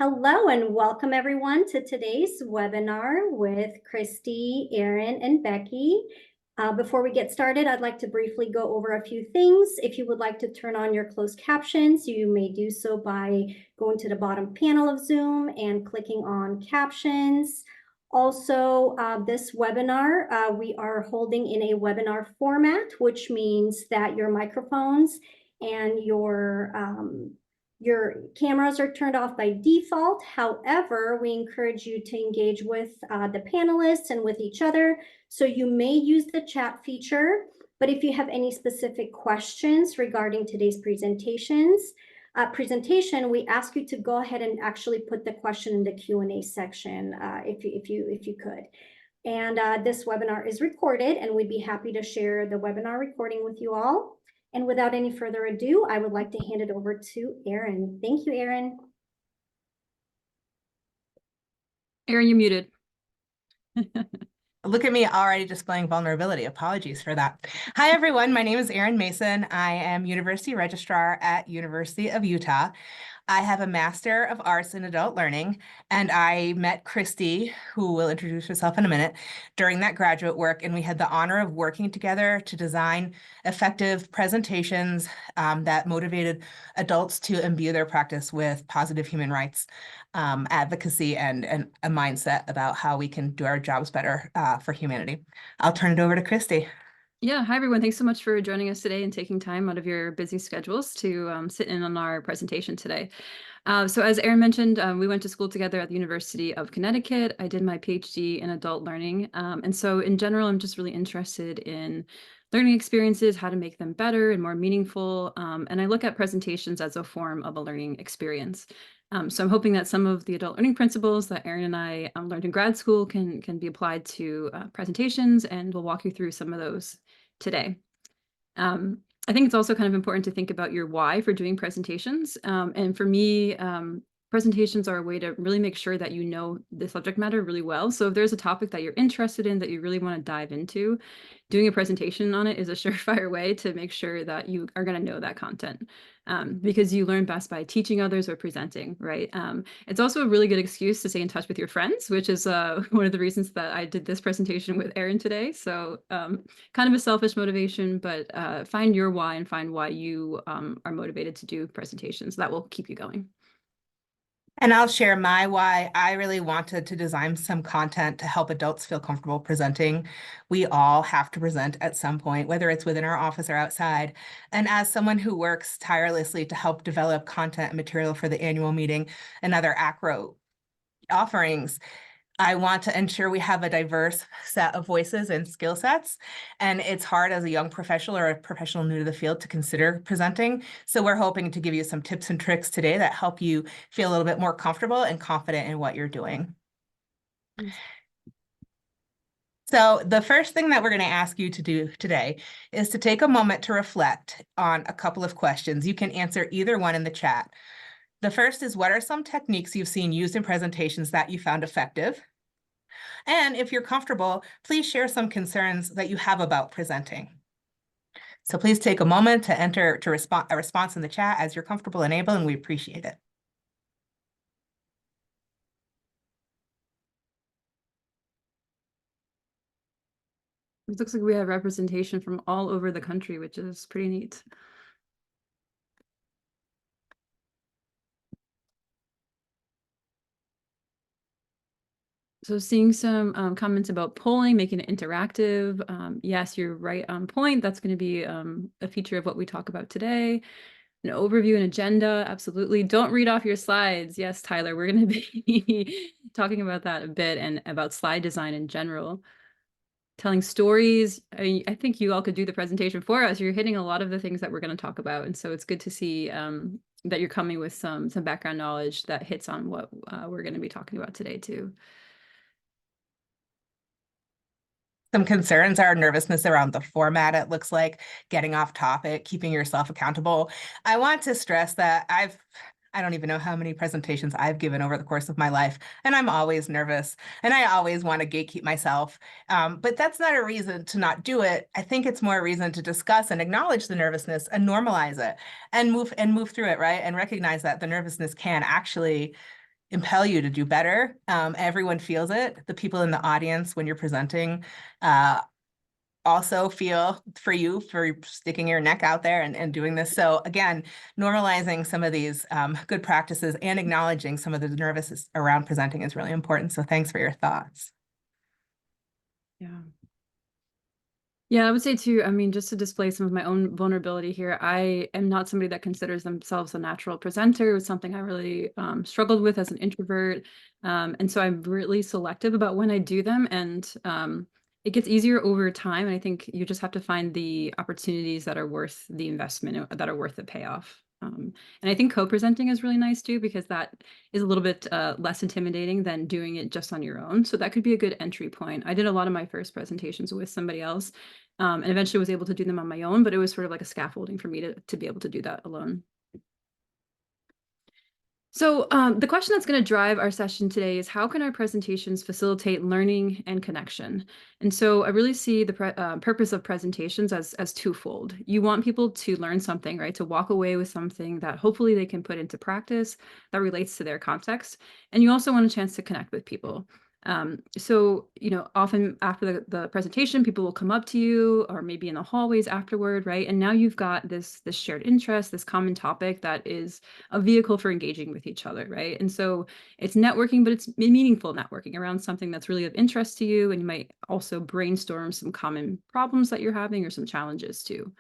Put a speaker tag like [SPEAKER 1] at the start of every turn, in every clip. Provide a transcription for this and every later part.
[SPEAKER 1] Hello and welcome everyone to today's webinar with Christy, Erin, and Becky. Before we get started, I'd like to briefly go over a few things. If you would like to turn on your closed captions, you may do so by going to the bottom panel of Zoom and clicking on captions. Also, this webinar, we are holding in a webinar format, which means that your microphones and your cameras are turned off by default. However, we encourage you to engage with the panelists and with each other. So you may use the chat feature, but if you have any specific questions regarding today's presentation, we ask you to go ahead and actually put the question in the Q&A section if you could. And this webinar is recorded, and we'd be happy to share the webinar recording with you all. And without any further ado, I would like to hand it over to Erin. Thank you, Erin.
[SPEAKER 2] Erin, you're muted.
[SPEAKER 3] Look at me already displaying vulnerability. Apologies for that. Hi, everyone. My name is Erin Mason. I am University Registrar at University of Utah. I have a Master of Arts in Adult Learning, and I met Christy, who will introduce herself in a minute, during that graduate work, and we had the honor of working together to design effective presentations that motivated adults to imbue their practice with positive human rights advocacy and a mindset about how we can do our jobs better for humanity. I'll turn it over to Christy.
[SPEAKER 2] Yeah, hi everyone. Thanks so much for joining us today and taking time out of your busy schedules to sit in on our presentation today. So as Erin mentioned, we went to school together at the University of Connecticut. I did my PhD in adult learning. And so in general, I'm just really interested in learning experiences, how to make them better and more meaningful. And I look at presentations as a form of a learning experience. So I'm hoping that some of the adult learning principles that Erin and I learned in grad school can be applied to presentations, and we'll walk you through some of those today. I think it's also kind of important to think about your why for doing presentations. And for me, presentations are a way to really make sure that you know the subject matter really well. So if there's a topic that you're interested in that you really want to dive into, doing a presentation on it is a surefire way to make sure that you are going to know that content. Because you learn best by teaching others or presenting, right? It's also a really good excuse to stay in touch with your friends, which is one of the reasons that I did this presentation with Erin today. So kind of a selfish motivation, but find your why and find why you are motivated to do presentations. That will keep you going.
[SPEAKER 3] And I'll share my why. I really wanted to design some content to help adults feel comfortable presenting. We all have to present at some point, whether it's within our office or outside. And as someone who works tirelessly to help develop content and material for the annual meeting and other AACRAO offerings, I want to ensure we have a diverse set of voices and skill sets. And it's hard as a young professional or a professional new to the field to consider presenting. So we're hoping to give you some tips and tricks today that help you feel a little bit more comfortable and confident in what you're doing. So the first thing that we're going to ask you to do today is to take a moment to reflect on a couple of questions. You can answer either one in the chat. The first is, what are some techniques you've seen used in presentations that you found effective? And if you're comfortable, please share some concerns that you have about presenting. So please take a moment to enter a response in the chat as you're comfortable and able, and we appreciate it.
[SPEAKER 2] It looks like we have representation from all over the country, which is pretty neat. So seeing some comments about polling, making it interactive. Yes, you're right on point. That's going to be a feature of what we talk about today. An overview and agenda, absolutely. Don't read off your slides. Yes, Tyler, we're going to be talking about that a bit and about slide design in general. Telling stories. I think you all could do the presentation for us. You're hitting a lot of the things that we're going to talk about. And so it's good to see that you're coming with some background knowledge that hits on what we're going to be talking about today too.
[SPEAKER 3] Some concerns are nervousness around the format, it looks like, getting off topic, keeping yourself accountable. I want to stress that I don't even know how many presentations I've given over the course of my life, and I'm always nervous, and I always want to gatekeep myself. But that's not a reason to not do it. I think it's more a reason to discuss and acknowledge the nervousness and normalize it and move through it, right? And recognize that the nervousness can actually impel you to do better. Everyone feels it. The people in the audience when you're presenting also feel for you for sticking your neck out there and doing this. So again, normalizing some of these good practices and acknowledging some of the nervousness around presenting is really important. So thanks for your thoughts.
[SPEAKER 2] Yeah. Yeah, I would say too, I mean, just to display some of my own vulnerability here, I am not somebody that considers themselves a natural presenter. It was something I really struggled with as an introvert. And so I'm really selective about when I do them. And it gets easier over time. And I think you just have to find the opportunities that are worth the investment, that are worth the payoff. And I think co-presenting is really nice too, because that is a little bit less intimidating than doing it just on your own. So that could be a good entry point. I did a lot of my first presentations with somebody else. And eventually was able to do them on my own, but it was sort of like a scaffolding for me to be able to do that alone. So the question that's going to drive our session today is how can our presentations facilitate learning and connection? And so I really see the purpose of presentations as twofold. You want people to learn something, right? To walk away with something that hopefully they can put into practice that relates to their context. And you also want a chance to connect with people. So, often after the presentation, people will come up to you or maybe in the hallways afterward, right? And now you've got this shared interest, this common topic that is a vehicle for engaging with each other, right? And so it's networking, but it's meaningful networking around something that's really of interest to you. And you might also brainstorm some common problems that you're having or some challenges too.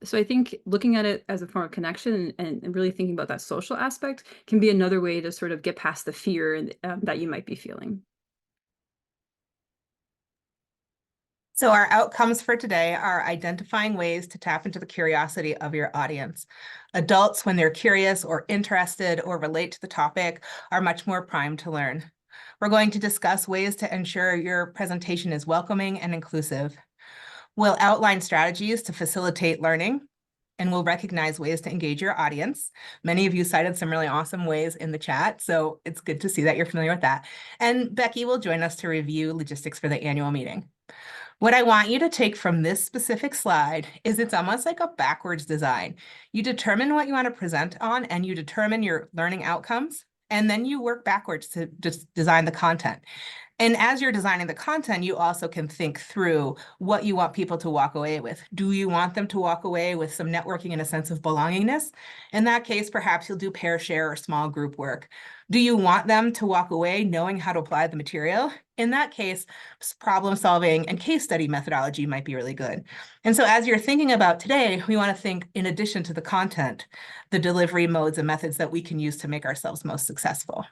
[SPEAKER 2] So I think looking at it as a form of connection and really thinking about that social aspect can be another way to sort of get past the fear that you might be feeling.
[SPEAKER 3] So our outcomes for today are identifying ways to tap into the curiosity of your audience. Adults, when they're curious or interested or relate to the topic, are much more primed to learn. We're going to discuss ways to ensure your presentation is welcoming and inclusive. We'll outline strategies to facilitate learning, and we'll recognize ways to engage your audience. Many of you cited some really awesome ways in the chat, so it's good to see that you're familiar with that. And Becky will join us to review logistics for the annual meeting. What I want you to take from this specific slide is it's almost like a backwards design. You determine what you want to present on and you determine your learning outcomes, and then you work backwards to just design the content. And as you're designing the content, you also can think through what you want people to walk away with. Do you want them to walk away with some networking and a sense of belongingness? In that case, perhaps you'll do pair share or small group work. Do you want them to walk away knowing how to apply the material? In that case, problem solving and case study methodology might be really good. And so as you're thinking about today, we want to think in addition to the content, the delivery modes and methods that we can use to make ourselves most successful.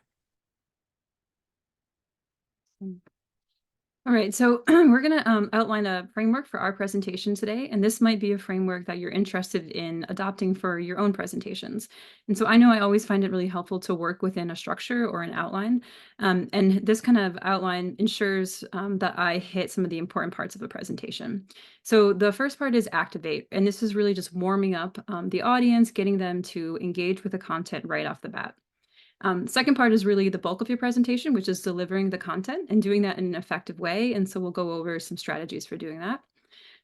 [SPEAKER 2] All right, so we're going to outline a framework for our presentation today, and this might be a framework that you're interested in adopting for your own presentations. And so I know I always find it really helpful to work within a structure or an outline, and this kind of outline ensures that I hit some of the important parts of the presentation. So the first part is activate, and this is really just warming up the audience, getting them to engage with the content right off the bat. Second part is really the bulk of your presentation, which is delivering the content and doing that in an effective way. And so we'll go over some strategies for doing that.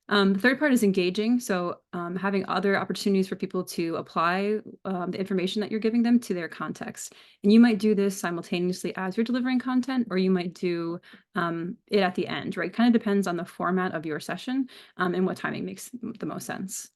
[SPEAKER 2] The third part is engaging. So having other opportunities for people to apply the information that you're giving them to their context. And you might do this simultaneously as you're delivering content, or you might do it at the end, right? Kind of depends on the format of your session and what timing makes the most sense.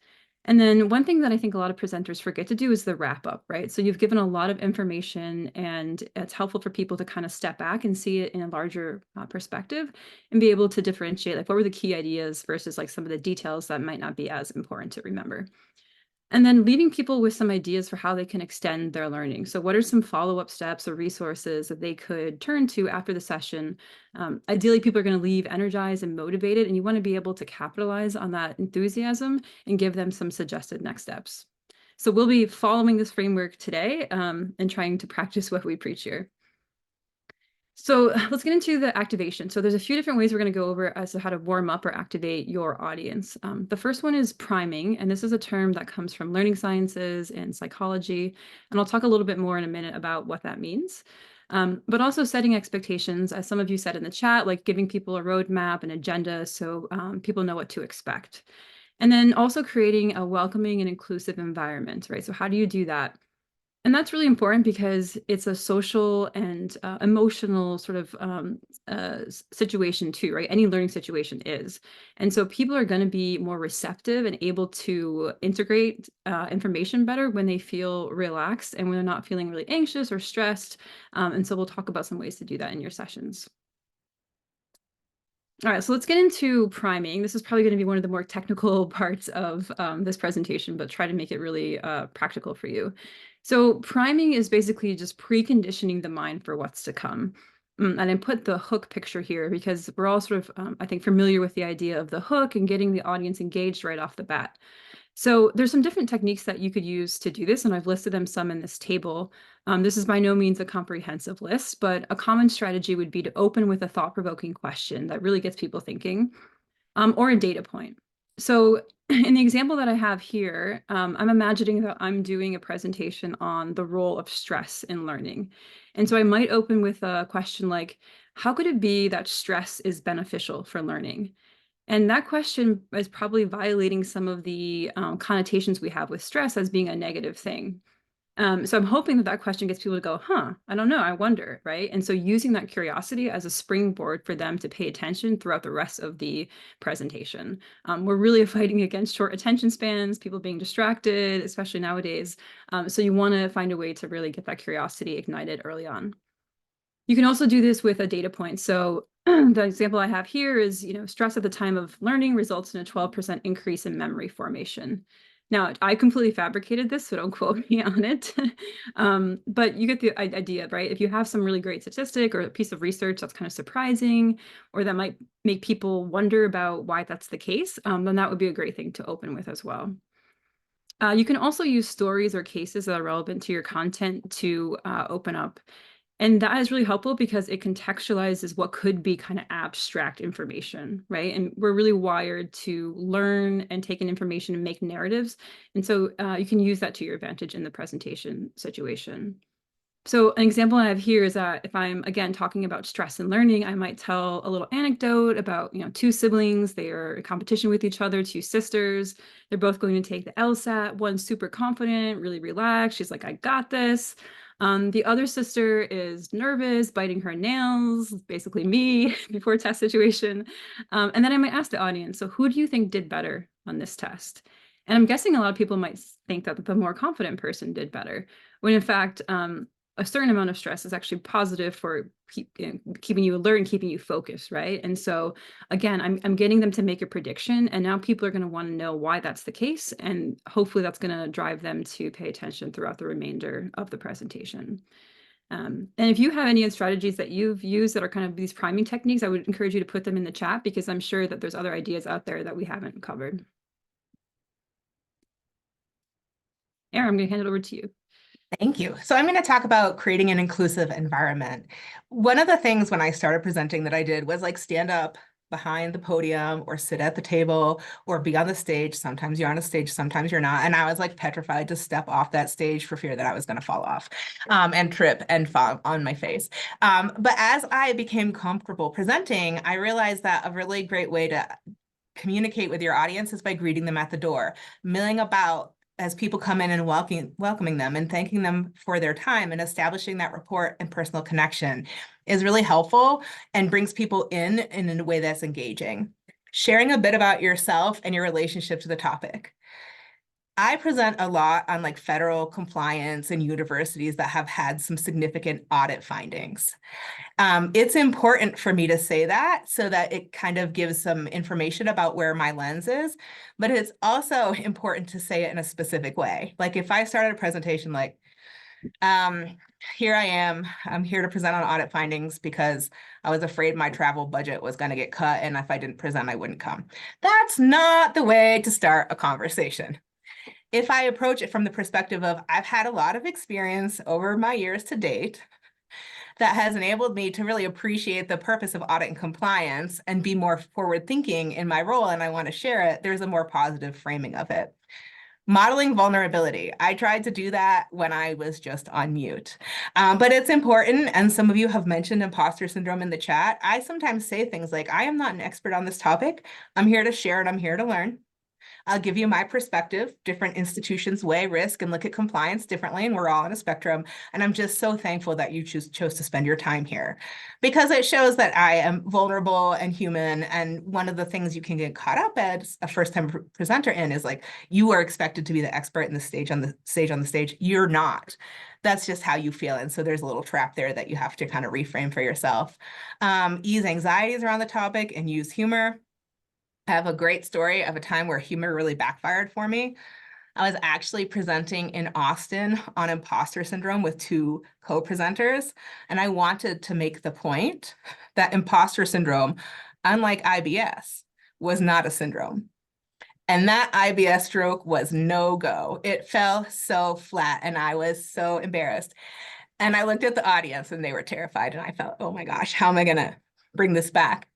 [SPEAKER 2] And then one thing that I think a lot of presenters forget to do is the wrap up, right? So you've given a lot of information and it's helpful for people to kind of step back and see it in a larger perspective and be able to differentiate like what were the key ideas versus like some of the details that might not be as important to remember. And then leaving people with some ideas for how they can extend their learning. So what are some follow-up steps or resources that they could turn to after the session? Ideally, people are going to leave energized and motivated, and you want to be able to capitalize on that enthusiasm and give them some suggested next steps. So we'll be following this framework today and trying to practice what we preach here. So let's get into the activation. So there's a few different ways we're going to go over as to how to warm up or activate your audience. The first one is priming, and this is a term that comes from learning sciences and psychology. And I'll talk a little bit more in a minute about what that means. But also setting expectations, as some of you said in the chat, like giving people a roadmap, an agenda, so people know what to expect. And then also creating a welcoming and inclusive environment, right? So how do you do that? And that's really important because it's a social and emotional sort of situation too, right? Any learning situation is. And so people are going to be more receptive and able to integrate information better when they feel relaxed and when they're not feeling really anxious or stressed. And so we'll talk about some ways to do that in your sessions. All right, so let's get into priming. This is probably going to be one of the more technical parts of this presentation, but try to make it really practical for you. So priming is basically just preconditioning the mind for what's to come. And I put the hook picture here because we're all sort of, I think, familiar with the idea of the hook and getting the audience engaged right off the bat. So there's some different techniques that you could use to do this, and I've listed them some in this table. This is by no means a comprehensive list, but a common strategy would be to open with a thought-provoking question that really gets people thinking, or a data point. So in the example that I have here, I'm imagining that I'm doing a presentation on the role of stress in learning. And so I might open with a question like, how could it be that stress is beneficial for learning? And that question is probably violating some of the connotations we have with stress as being a negative thing. So I'm hoping that that question gets people to go, huh, I don't know, I wonder, right? And so using that curiosity as a springboard for them to pay attention throughout the rest of the presentation. We're really fighting against short attention spans, people being distracted, especially nowadays. So you want to find a way to really get that curiosity ignited early on. You can also do this with a data point. So the example I have here is, stress at the time of learning results in a 12% increase in memory formation. Now, I completely fabricated this, so don't quote me on it. But you get the idea, right? If you have some really great statistic or a piece of research that's kind of surprising, or that might make people wonder about why that's the case, then that would be a great thing to open with as well. You can also use stories or cases that are relevant to your content to open up. And that is really helpful because it contextualizes what could be kind of abstract information, right? And we're really wired to learn and take in information and make narratives. And so you can use that to your advantage in the presentation situation. So an example I have here is that if I'm, again, talking about stress and learning, I might tell a little anecdote about, two siblings. They are in competition with each other, two sisters. They're both going to take the LSAT. One's super confident, really relaxed. She's like, I got this. The other sister is nervous, biting her nails, basically me before test situation. And then I might ask the audience, so who do you think did better on this test? And I'm guessing a lot of people might think that the more confident person did better, when in fact, a certain amount of stress is actually positive for keeping you alert and keeping you focused, right? And so again, I'm getting them to make a prediction, and now people are going to want to know why that's the case, and hopefully that's going to drive them to pay attention throughout the remainder of the presentation. And if you have any strategies that you've used that are kind of these priming techniques, I would encourage you to put them in the chat, because I'm sure that there's other ideas out there that we haven't covered. Erin, I'm going to hand it over to you.
[SPEAKER 3] Thank you. So I'm going to talk about creating an inclusive environment. One of the things when I started presenting that I did was like stand up behind the podium or sit at the table or be on the stage. Sometimes you're on a stage, sometimes you're not. And I was like petrified to step off that stage for fear that I was going to fall off and trip and fall on my face. But as I became comfortable presenting, I realized that a really great way to communicate with your audience is by greeting them at the door, milling about as people come in and welcoming them and thanking them for their time, and establishing that rapport and personal connection is really helpful and brings people in a way that's engaging. Sharing a bit about yourself and your relationship to the topic. I present a lot on like federal compliance and universities that have had some significant audit findings. It's important for me to say that so that it kind of gives some information about where my lens is, but it's also important to say it in a specific way. Like if I started a presentation like, here I am, I'm here to present on audit findings because I was afraid my travel budget was going to get cut, and if I didn't present, I wouldn't come. That's not the way to start a conversation. If I approach it from the perspective of I've had a lot of experience over my years to date that has enabled me to really appreciate the purpose of audit and compliance and be more forward thinking in my role, and I want to share it, there's a more positive framing of it. Modeling vulnerability. I tried to do that when I was just on mute, but it's important. And some of you have mentioned imposter syndrome in the chat. I sometimes say things like, I am not an expert on this topic. I'm here to share and I'm here to learn. I'll give you my perspective. Different institutions weigh risk and look at compliance differently, and we're all on a spectrum. And I'm just so thankful that you chose to spend your time here, because it shows that I am vulnerable and human. And one of the things you can get caught up as a first-time presenter in is like, you are expected to be the expert in the stage on the stage. You're not. That's just how you feel. And so there's a little trap there that you have to kind of reframe for yourself. Ease anxieties around the topic and use humor. I have a great story of a time where humor really backfired for me. I was actually presenting in Austin on imposter syndrome with two co-presenters, and I wanted to make the point that imposter syndrome, unlike IBS, was not a syndrome. And that IBS stroke was no go. It fell so flat and I was so embarrassed. And I looked at the audience and they were terrified. And I felt, oh my gosh, how am I gonna bring this back?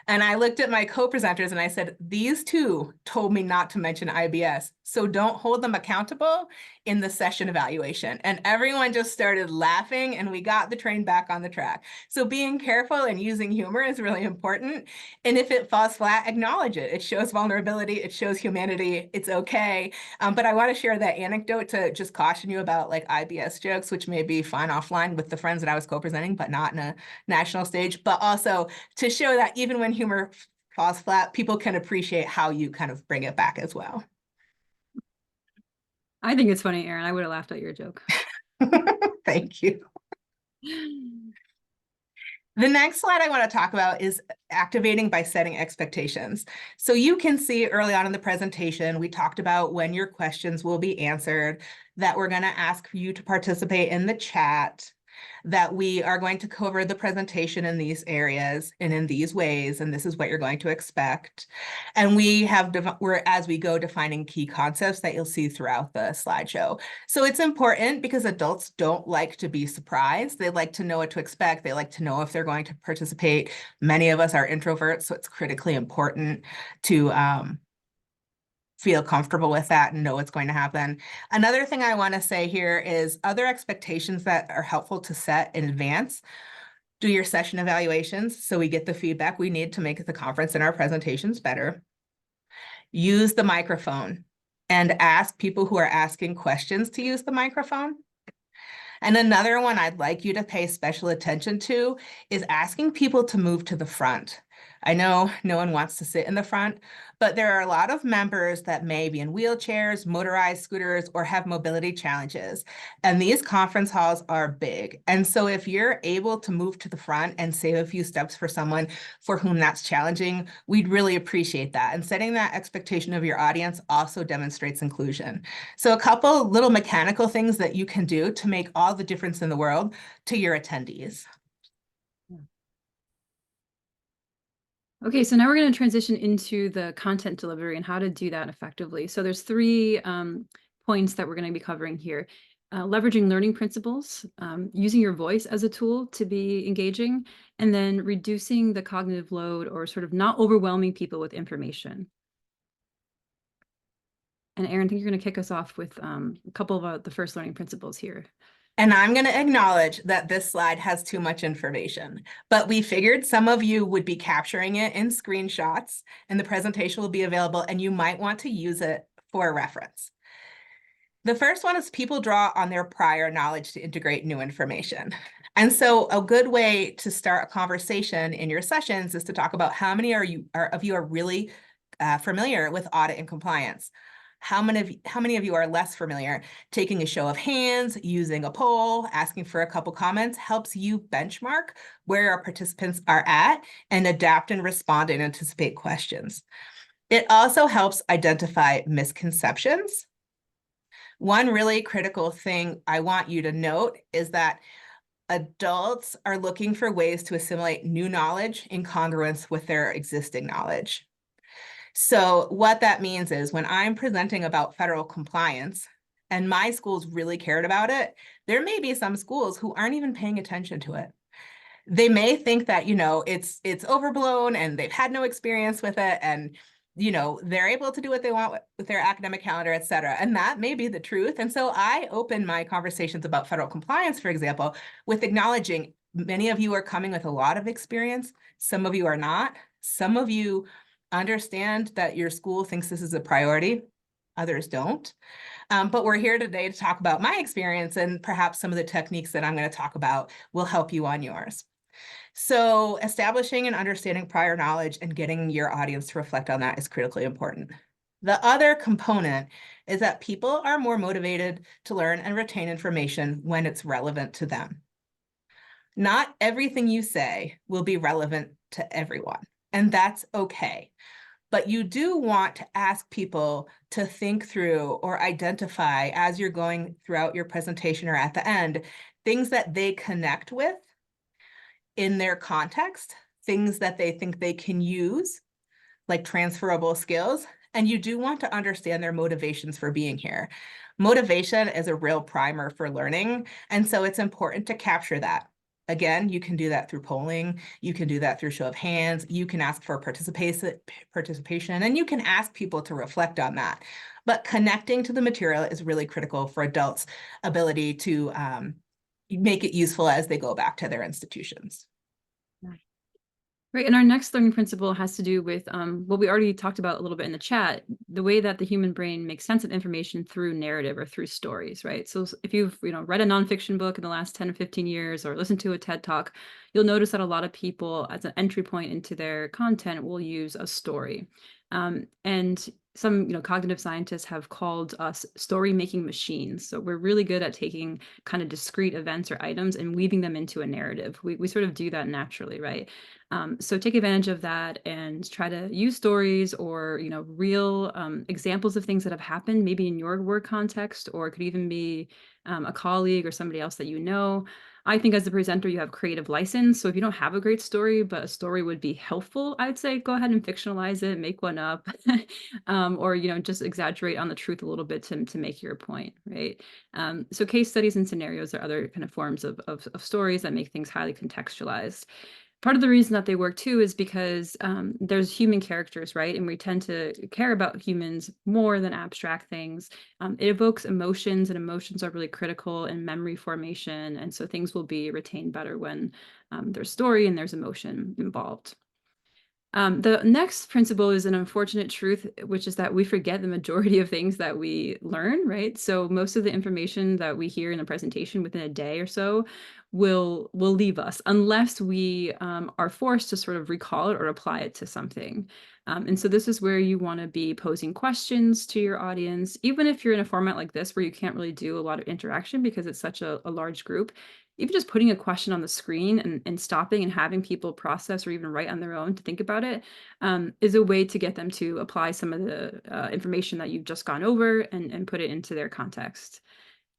[SPEAKER 3] And I looked at my co-presenters and I said, these two told me not to mention IBS, so don't hold them accountable in the session evaluation. And everyone just started laughing and we got the train back on the track. So being careful and using humor is really important. And if it falls flat, acknowledge it. It shows vulnerability, it shows humanity, it's okay. But I want to share that anecdote to just caution you about like IBS jokes, which may be fine offline with the friends that I was co-presenting, but not in a national stage, but also to show that even when humor falls flat, people can appreciate how you kind of bring it back as well.
[SPEAKER 2] I think it's funny, Erin. I would have laughed at your joke.
[SPEAKER 3] Thank you. The next slide I want to talk about is activating by setting expectations. So you can see early on in the presentation, we talked about when your questions will be answered, that we're going to ask you to participate in the chat, that we are going to cover the presentation in these areas and in these ways, and this is what you're going to expect. And we're, as we go, defining key concepts that you'll see throughout the slideshow. So it's important because adults don't like to be surprised. They like to know what to expect. They like to know if they're going to participate. Many of us are introverts, so it's critically important to feel comfortable with that and know what's going to happen. Another thing I want to say here is other expectations that are helpful to set in advance. Do your session evaluations so we get the feedback we need to make the conference and our presentations better. Use the microphone and ask people who are asking questions to use the microphone. And another one I'd like you to pay special attention to is asking people to move to the front. I know no one wants to sit in the front, but there are a lot of members that may be in wheelchairs, motorized scooters, or have mobility challenges. And these conference halls are big. And so if you're able to move to the front and save a few steps for someone for whom that's challenging, we'd really appreciate that. And setting that expectation of your audience also demonstrates inclusion. So a couple little mechanical things that you can do to make all the difference in the world to your attendees.
[SPEAKER 2] Okay, so now we're going to transition into the content delivery and how to do that effectively. So there's three points that we're going to be covering here. Leveraging learning principles, using your voice as a tool to be engaging, and then reducing the cognitive load or sort of not overwhelming people with information. And Erin, I think you're going to kick us off with a couple of the first learning principles here.
[SPEAKER 3] And I'm going to acknowledge that this slide has too much information, but we figured some of you would be capturing it in screenshots and the presentation will be available and you might want to use it for reference. The first one is people draw on their prior knowledge to integrate new information. And so a good way to start a conversation in your sessions is to talk about how many of you are really familiar with audit and compliance. How many of you are less familiar? Taking a show of hands, using a poll, asking for a couple comments helps you benchmark where our participants are at and adapt and respond and anticipate questions. It also helps identify misconceptions. One really critical thing I want you to note is that adults are looking for ways to assimilate new knowledge in congruence with their existing knowledge. So what that means is when I'm presenting about federal compliance and my schools really cared about it, there may be some schools who aren't even paying attention to it. They may think that, it's overblown and they've had no experience with it and, they're able to do what they want with their academic calendar, et cetera. And that may be the truth. And so I open my conversations about federal compliance, for example, with acknowledging many of you are coming with a lot of experience. Some of you are not. Some of you Understand that your school thinks this is a priority. Others don't. But we're here today to talk about my experience, and perhaps some of the techniques that I'm going to talk about will help you on yours. So establishing and understanding prior knowledge and getting your audience to reflect on that is critically important. The other component is that people are more motivated to learn and retain information when it's relevant to them. Not everything you say will be relevant to everyone, and that's okay. But you do want to ask people to think through or identify as you're going throughout your presentation or at the end, things that they connect with in their context, things that they think they can use, like transferable skills. And you do want to understand their motivations for being here. Motivation is a real primer for learning. And so it's important to capture that. Again, you can do that through polling. You can do that through show of hands. You can ask for participation, and you can ask people to reflect on that. But connecting to the material is really critical for adults' ability to make it useful as they go back to their institutions.
[SPEAKER 2] Right. And our next learning principle has to do with what we already talked about a little bit in the chat, the way that the human brain makes sense of information through narrative or through stories, right? So if you've read a nonfiction book in the last 10 or 15 years or listened to a TED Talk, you'll notice that a lot of people as an entry point into their content will use a story. And some cognitive scientists have called us story making machines. So we're really good at taking kind of discrete events or items and weaving them into a narrative. We sort of do that naturally, right? So take advantage of that and try to use stories or real examples of things that have happened, maybe in your work context, or it could even be a colleague or somebody else that you know. I think as a presenter, you have creative license. So if you don't have a great story, but a story would be helpful, I'd say go ahead and fictionalize it, make one up, or just exaggerate on the truth a little bit to make your point, right? So case studies and scenarios are other kind of forms of stories that make things highly contextualized. Part of the reason that they work too is because there's human characters, right? And we tend to care about humans more than abstract things. It evokes emotions, and emotions are really critical in memory formation. And so things will be retained better when there's story and there's emotion involved. The next principle is an unfortunate truth, which is that we forget the majority of things that we learn, right? So most of the information that we hear in a presentation within a day or so will leave us unless we are forced to sort of recall it or apply it to something. And so this is where you want to be posing questions to your audience, even if you're in a format like this where you can't really do a lot of interaction because it's such a large group. Even just putting a question on the screen and stopping and having people process or even write on their own to think about it is a way to get them to apply some of the information that you've just gone over and put it into their context.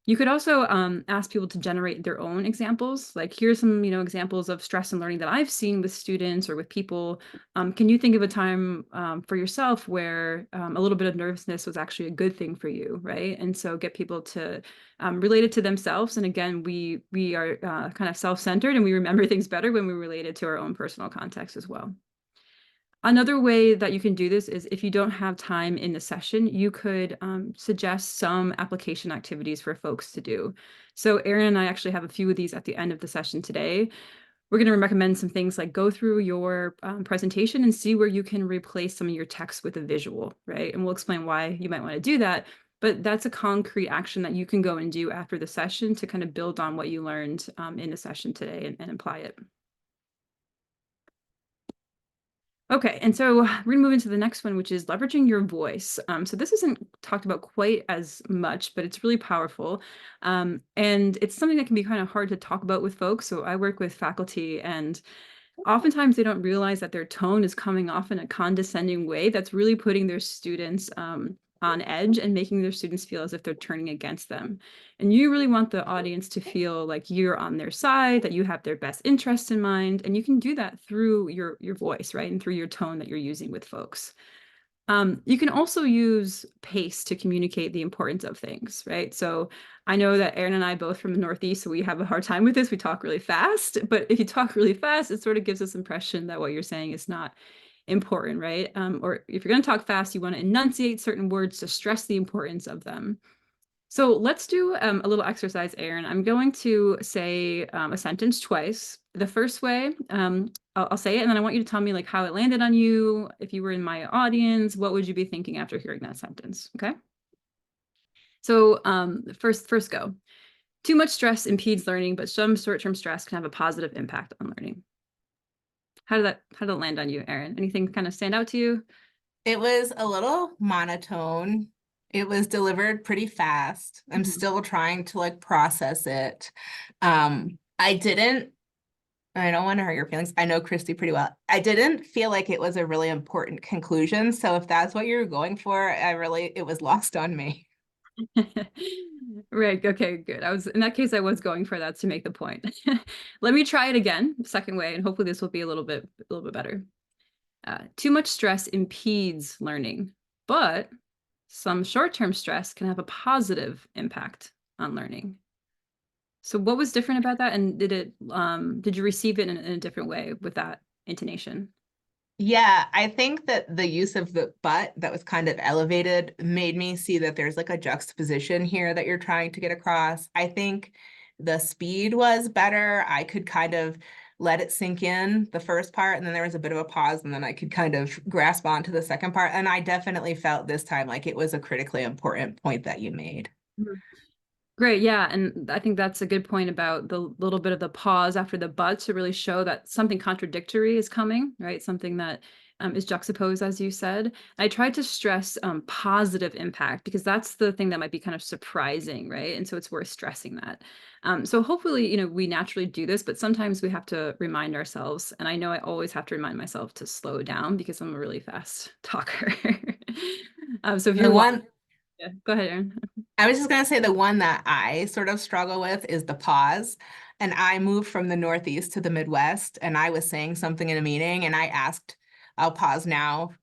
[SPEAKER 2] You could also ask people to generate their own examples. Like, here's some, examples of stress and learning that I've seen with students or with people. Can you think of a time for yourself where a little bit of nervousness was actually a good thing for you, right? And so get people to relate it to themselves. And again, we are kind of self-centered, and we remember things better when we relate it to our own personal context as well. Another way that you can do this is if you don't have time in the session, you could suggest some application activities for folks to do. So Erin and I actually have a few of these at the end of the session today. We're going to recommend some things like go through your presentation and see where you can replace some of your text with a visual, right? And we'll explain why you might want to do that. But that's a concrete action that you can go and do after the session to kind of build on what you learned in the session today and apply it. Okay, and so we're gonna move into the next one, which is leveraging your voice. So this isn't talked about quite as much, but it's really powerful. And it's something that can be kind of hard to talk about with folks. So I work with faculty, and oftentimes they don't realize that their tone is coming off in a condescending way that's really putting their students on edge and making their students feel as if they're turning against them. And you really want the audience to feel like you're on their side, that you have their best interests in mind. And you can do that through your voice, right? And through your tone that you're using with folks. You can also use pace to communicate the importance of things, right? So I know that Erin and I both from the Northeast, so we have a hard time with this. We talk really fast, but if you talk really fast, it sort of gives this impression that what you're saying is not important, right? Or if you're going to talk fast, you want to enunciate certain words to stress the importance of them. So let's do a little exercise, Erin. I'm going to say a sentence twice. The first way, I'll say it, and then I want you to tell me like how it landed on you. If you were in my audience, what would you be thinking after hearing that sentence? Okay. So first go. Too much stress impedes learning, but some short-term stress can have a positive impact on learning. How did it land on you, Erin? Anything kind of stand out to you?
[SPEAKER 3] It was a little monotone. It was delivered pretty fast. I'm still trying to like process it. I don't want to hurt your feelings. I know Christy pretty well. I didn't feel like it was a really important conclusion. So if that's what you're going for, it was lost on me.
[SPEAKER 2] Right. Okay, good. In that case, I was going for that to make the point. Let me try it again, second way, and hopefully this will be a little bit better. Too much stress impedes learning, but some short-term stress can have a positive impact on learning. So what was different about that? And did you receive it in a different way with that intonation?
[SPEAKER 3] Yeah, I think that the use of the but that was kind of elevated made me see that there's like a juxtaposition here that you're trying to get across. I think the speed was better. I could kind of let it sink in the first part, and then there was a bit of a pause, and then I could kind of grasp onto the second part. And I definitely felt this time like it was a critically important point that you made.
[SPEAKER 2] Great. Yeah. And I think that's a good point about the little bit of the pause after the but to really show that something contradictory is coming, right? Something that is juxtaposed, as you said. I tried to stress positive impact because that's the thing that might be kind of surprising, right? And so it's worth stressing that. So hopefully, we naturally do this, but sometimes we have to remind ourselves. And I know I always have to remind myself to slow down because I'm a really fast talker. So if you're yeah, go ahead, Erin.
[SPEAKER 3] I was just going to say the one that I sort of struggle with is the pause. And I moved from the Northeast to the Midwest, and I was saying something in a meeting, and I asked, I'll pause now,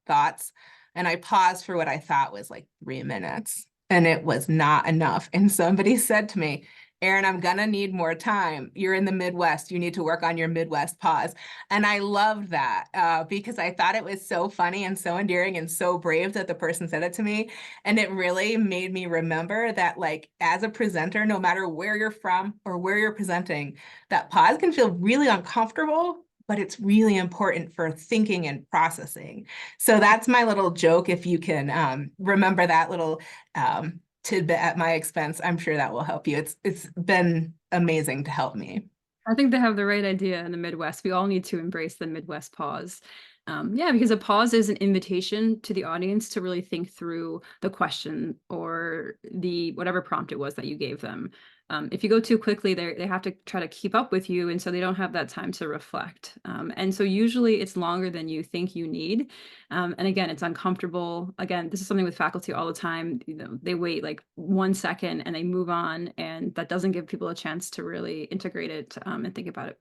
[SPEAKER 3] thoughts. And I paused for what I thought was like 3 minutes, and it was not enough. And somebody said to me, Erin, I'm gonna need more time. You're in the Midwest. You need to work on your Midwest pause. And I loved that because I thought it was so funny and so endearing and so brave that the person said it to me. And it really made me remember that, like, as a presenter, no matter where you're from or where you're presenting, that pause can feel really uncomfortable, but it's really important for thinking and processing. So that's my little joke. If you can remember that little tidbit at my expense, I'm sure that will help you. It's been amazing to help me.
[SPEAKER 2] I think they have the right idea in the Midwest. We all need to embrace the Midwest pause. Yeah, because a pause is an invitation to the audience to really think through the question or the whatever prompt it was that you gave them. If you go too quickly, they have to try to keep up with you, and so they don't have that time to reflect. And so usually it's longer than you think you need. And again, it's uncomfortable. Again, this is something with faculty all the time. They wait like 1 second and they move on, and that doesn't give people a chance to really integrate it and think about it.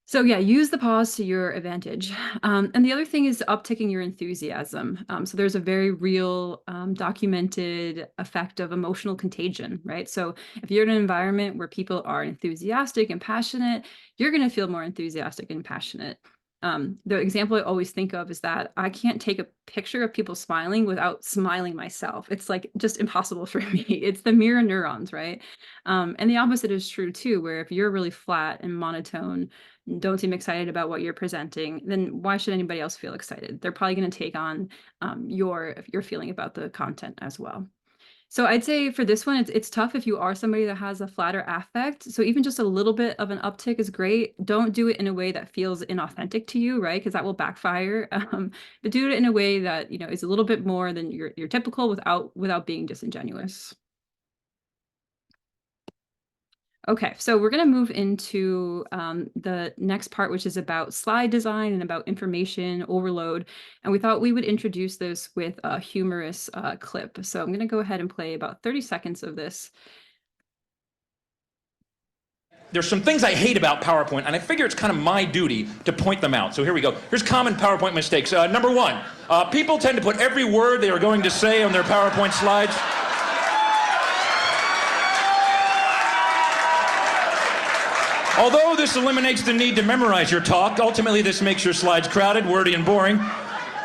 [SPEAKER 2] So yeah, use the pause to your advantage. And the other thing is upticking your enthusiasm. So there's a very real documented effect of emotional contagion, right? So if you're in an environment where people are enthusiastic and passionate, you're going to feel more enthusiastic and passionate. The example I always think of is that I can't take a picture of people smiling without smiling myself. It's like just impossible for me. It's the mirror neurons, right? And the opposite is true too, where if you're really flat and monotone, don't seem excited about what you're presenting, then why should anybody else feel excited? They're probably going to take on your feeling about the content as well. So I'd say for this one, it's tough if you are somebody that has a flatter affect. So even just a little bit of an uptick is great. Don't do it in a way that feels inauthentic to you, right? Because that will backfire. But do it in a way that is a little bit more than your typical without being disingenuous. Okay, so we're going to move into the next part, which is about slide design and about information overload. And we thought we would introduce this with a humorous clip. So I'm going to go ahead and play about 30 seconds of this.
[SPEAKER 4] There's some things I hate about PowerPoint, and I figure it's kind of my duty to point them out. So here we go. Here's common PowerPoint mistakes. Number one, people tend to put every word they are going to say on their PowerPoint slides. Although this eliminates the need to memorize your talk, ultimately this makes your slides crowded, wordy, and boring.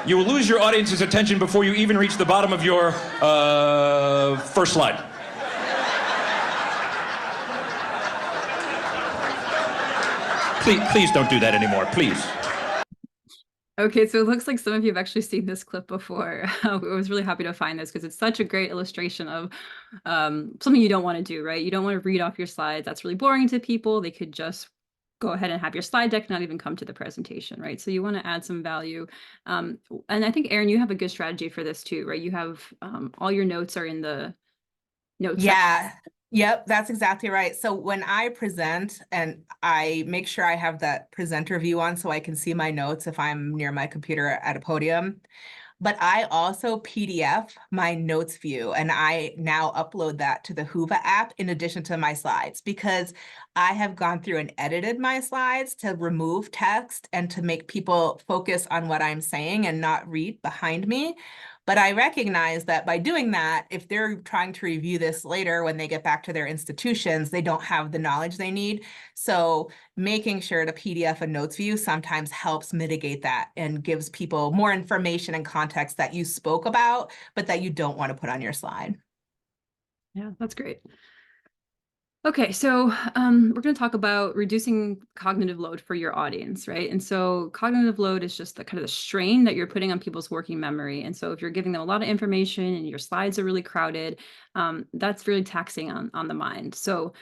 [SPEAKER 4] You will lose your audience's attention before you even reach the bottom of your first slide. Please don't do that anymore, please.
[SPEAKER 2] Okay, so it looks like some of you have actually seen this clip before. I was really happy to find this because it's such a great illustration of something you don't want to do, right? You don't want to read off your slides. That's really boring to people. They could just go ahead and have your slide deck, not even come to the presentation, right? So you want to add some value. And I think, Erin, you have a good strategy for this too, right? You have all your notes are in the notes section.
[SPEAKER 3] Yeah. Yep, that's exactly right. So when I present, and I make sure I have that presenter view on so I can see my notes if I'm near my computer at a podium. But I also PDF my notes view, and I now upload that to the Whova app in addition to my slides, because I have gone through and edited my slides to remove text and to make people focus on what I'm saying and not read behind me. But I recognize that by doing that, if they're trying to review this later when they get back to their institutions, they don't have the knowledge they need. So making sure to PDF a notes view sometimes helps mitigate that and gives people more information and context that you spoke about, but that you don't want to put on your slide.
[SPEAKER 2] Yeah, that's great. Okay, so we're going to talk about reducing cognitive load for your audience, right? And so cognitive load is just the kind of the strain that you're putting on people's working memory. And so if you're giving them a lot of information and your slides are really crowded, that's really taxing on the mind. So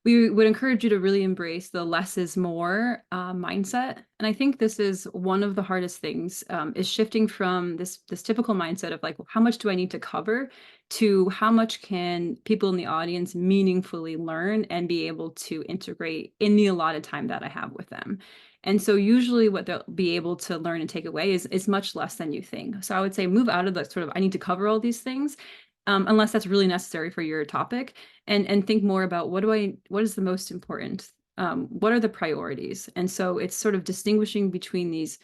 [SPEAKER 2] we would encourage you to really embrace the less is more mindset. And I think this is one of the hardest things, is shifting from this typical mindset of like, how much do I need to cover, to how much can people in the audience meaningfully learn and be able to integrate in the allotted time that I have with them. And so usually what they'll be able to learn and take away is much less than you think. So I would say move out of the sort of, I need to cover all these things, unless that's really necessary for your topic, and think more about what is the most important? What are the priorities? And so it's sort of distinguishing between these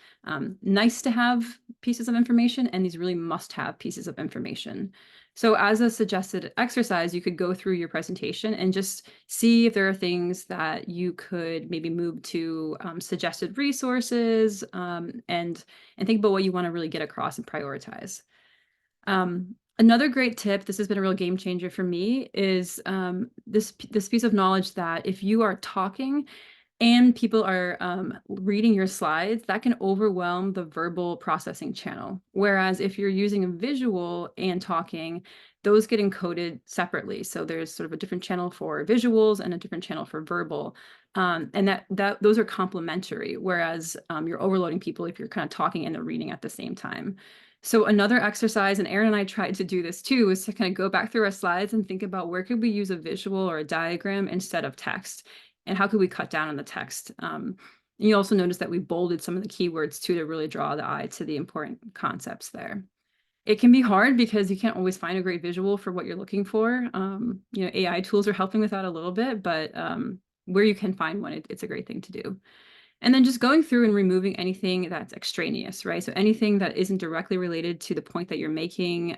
[SPEAKER 2] nice to have pieces of information and these really must have pieces of information. So as a suggested exercise, you could go through your presentation and just see if there are things that you could maybe move to suggested resources, and think about what you want to really get across and prioritize. Another great tip, this has been a real game changer for me, is this piece of knowledge that if you are talking and people are reading your slides, that can overwhelm the verbal processing channel. Whereas if you're using a visual and talking, those get encoded separately. So there's sort of a different channel for visuals and a different channel for verbal. And those are complementary, whereas you're overloading people if you're kind of talking and they're reading at the same time. So another exercise, and Erin and I tried to do this too, is to kind of go back through our slides and think about where could we use a visual or a diagram instead of text, and how could we cut down on the text. And you also notice that we bolded some of the keywords too to really draw the eye to the important concepts there. It can be hard because you can't always find a great visual for what you're looking for. AI tools are helping with that a little bit, but where you can find one, it's a great thing to do. And then just going through and removing anything that's extraneous, right? So anything that isn't directly related to the point that you're making.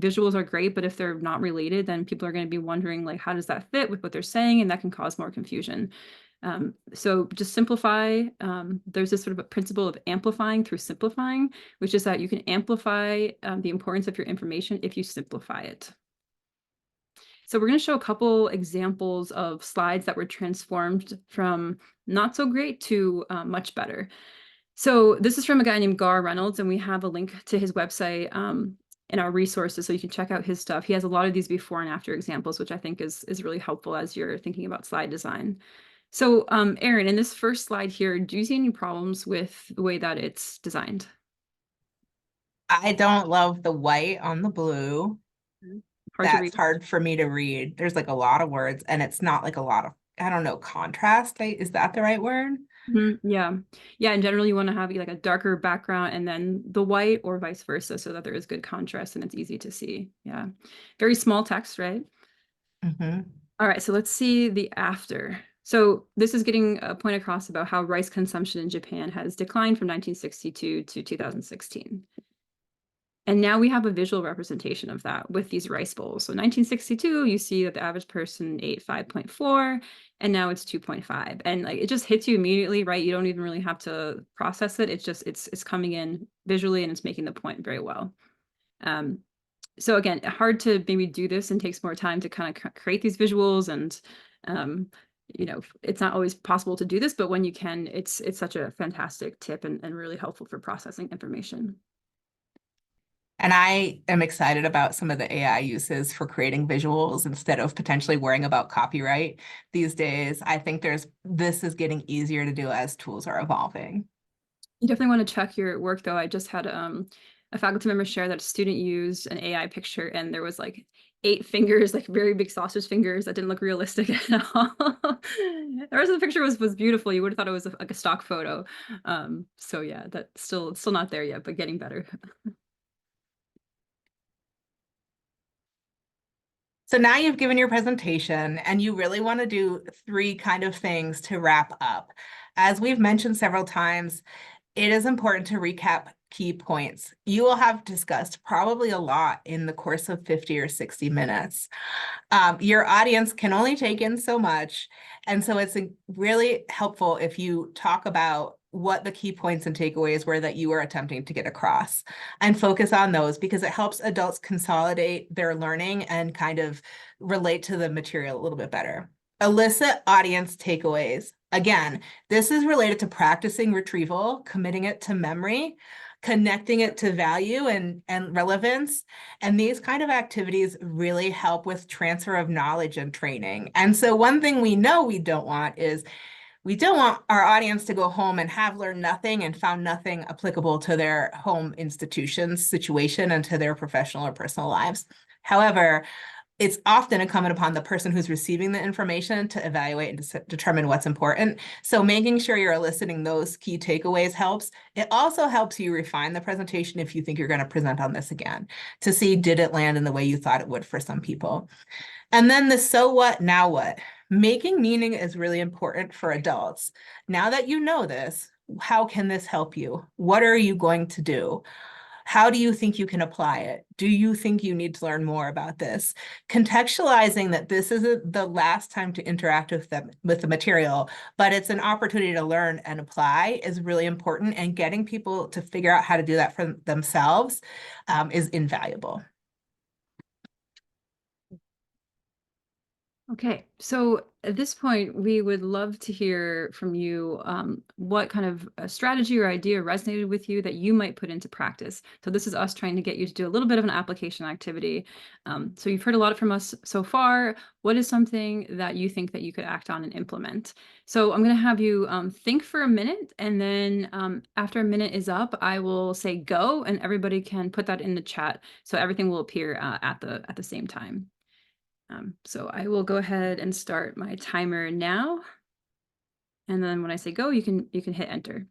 [SPEAKER 2] Visuals are great, but if they're not related, then people are going to be wondering, like, how does that fit with what they're saying? And that can cause more confusion. So just simplify. There's this sort of a principle of amplifying through simplifying, which is that you can amplify the importance of your information if you simplify it. So we're going to show a couple examples of slides that were transformed from not so great to much better. So this is from a guy named Gar Reynolds, and we have a link to his website in our resources, so you can check out his stuff. He has a lot of these before and after examples, which I think is really helpful as you're thinking about slide design. So Erin, in this first slide here, do you see any problems with the way that it's designed?
[SPEAKER 3] I don't love the white on the blue.
[SPEAKER 2] Hard to read.
[SPEAKER 3] That's hard for me to read. There's like a lot of words, and it's not like a lot of, I don't know, contrast. Is that the right word?
[SPEAKER 2] Yeah. In general, you want to have like a darker background and then the white, or vice versa, so that there is good contrast and it's easy to see. Yeah. Very small text, right? All right, so let's see the after. So this is getting a point across about how rice consumption in Japan has declined from 1962 to 2016. And now we have a visual representation of that with these rice bowls. So 1962, you see that the average person ate 5.4, and now it's 2.5. And like, it just hits you immediately, right? You don't even really have to process it. It's just, it's coming in visually and it's making the point very well. So again, hard to maybe do this and takes more time to kind of create these visuals and you know, it's not always possible to do this, but when you can, it's such a fantastic tip and really helpful for processing information.
[SPEAKER 3] And I am excited about some of the AI uses for creating visuals instead of potentially worrying about copyright these days. I think this is getting easier to do as tools are evolving.
[SPEAKER 2] You definitely want to check your work, though. I just had a faculty member share that a student used an AI picture, and there was like 8 fingers, like very big sausage fingers that didn't look realistic at all. The rest of the picture was beautiful. You would have thought it was like a stock photo. So yeah, that's still not there yet, but getting better.
[SPEAKER 3] So now you've given your presentation and you really want to do 3 kind of things to wrap up. As we've mentioned several times, it is important to recap key points. You will have discussed probably a lot in the course of 50 or 60 minutes. Your audience can only take in so much. And so it's really helpful if you talk about what the key points and takeaways were that you were attempting to get across and focus on those, because it helps adults consolidate their learning and kind of relate to the material a little bit better. Elicit audience takeaways. Again, this is related to practicing retrieval, committing it to memory, connecting it to value and relevance. And these kind of activities really help with transfer of knowledge and training. And so one thing we know we don't want is we don't want our audience to go home and have learned nothing and found nothing applicable to their home institution's situation and to their professional or personal lives. However, it's often incumbent upon the person who's receiving the information to evaluate and to determine what's important. So making sure you're eliciting those key takeaways helps. It also helps you refine the presentation if you think you're going to present on this again, to see, did it land in the way you thought it would for some people? And then the so what, now what? Making meaning is really important for adults. Now that you know this, how can this help you? What are you going to do? How do you think you can apply it? Do you think you need to learn more about this? Contextualizing that this isn't the last time to interact with the material, but it's an opportunity to learn and apply is really important. And getting people to figure out how to do that for themselves is invaluable.
[SPEAKER 2] Okay, so at this point, we would love to hear from you what kind of a strategy or idea resonated with you that you might put into practice. So this is us trying to get you to do a little bit of an application activity. So you've heard a lot from us so far. What is something that you think that you could act on and implement? So I'm going to have you think for a minute, and then after a minute is up, I will say go, and everybody can put that in the chat. So everything will appear at the same time. So I will go ahead and start my timer now. And then when I say go, you can hit enter.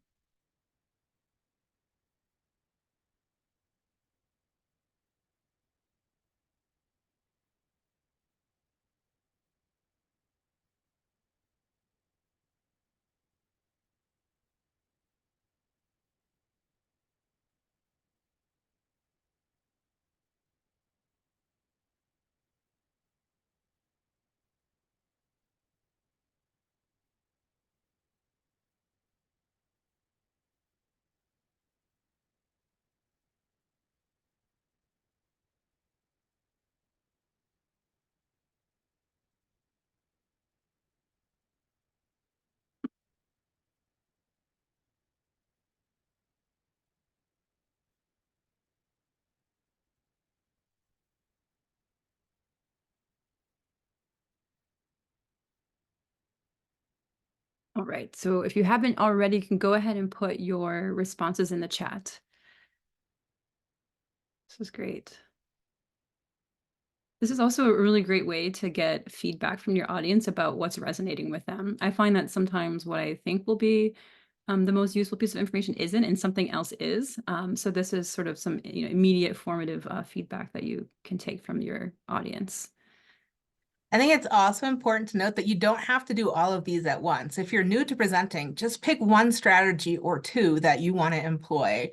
[SPEAKER 2] All right, so if you haven't already, you can go ahead and put your responses in the chat. This is great. This is also a really great way to get feedback from your audience about what's resonating with them. I find that sometimes what I think will be the most useful piece of information isn't, and something else is. So this is sort of some immediate formative feedback that you can take from your audience.
[SPEAKER 3] I think it's also important to note that you don't have to do all of these at once. If you're new to presenting, just pick one strategy or 2 that you want to employ.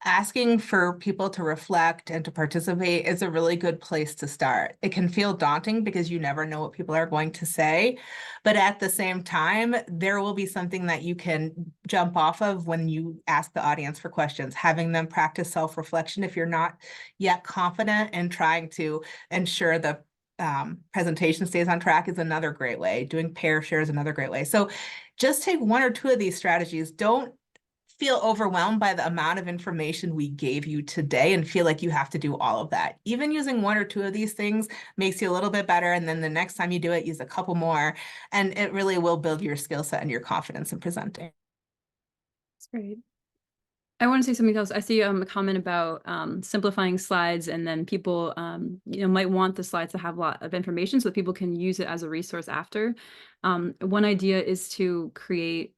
[SPEAKER 3] Asking for people to reflect and to participate is a really good place to start. It can feel daunting because you never know what people are going to say, but at the same time, there will be something that you can jump off of when you ask the audience for questions, having them practice self-reflection if you're not yet confident in trying to ensure the presentation stays on track is another great way. Doing pair share is another great way. So just take one or two of these strategies. Don't feel overwhelmed by the amount of information we gave you today and feel like you have to do all of that. Even using one or two of these things makes you a little bit better. And then the next time you do it, use a couple more, and it really will build your skill set and your confidence in presenting.
[SPEAKER 2] That's great. I want to say something else. I see a comment about simplifying slides, and then people might want the slides to have a lot of information so that people can use it as a resource after. One idea is to create